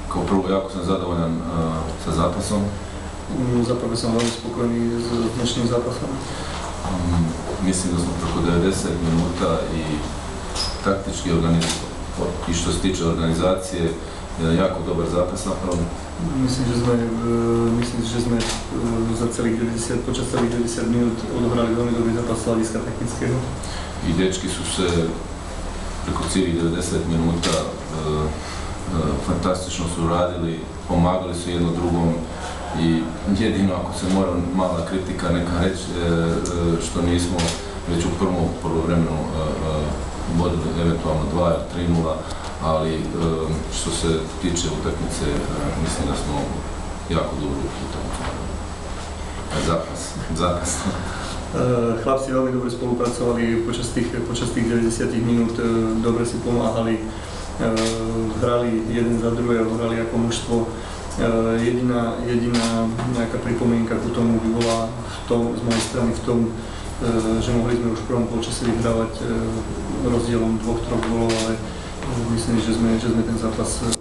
Kao prvo, jako sam zadovoljan sa zapasom. Zapravo sam veľmi spokojný s dnešným zápasom. Mislim da smo preko 90 minuta i taktički i što se tiče organizacije, jako dobar zapas napravili. Myslím, že sme počas celých 90 minút odohrali veľmi dobrý zápas z hľadiska technického. I dečki su se preko cijelih 90 minuta fantastično su radili, pomagali su jedno drugom i jedino ako se mora mala kritika neka reći što nismo već u prvom poluvremenu vodili eventualno 2 ili 3-0, ali što se tiče utakmice mislim da smo jako dobro utakmicu. Zapas. Chlapci veľmi dobre spolupracovali počas tých 90 minút, dobre si pomáhali, hrali jeden za druhého, hrali ako mužstvo. Jediná nejaká pripomienka ku tomu by bola z mojej strany v tom, že mohli sme už v prvom polčase vyhrávať rozdielom 2-3 gólov, ale myslím, že sme ten zápas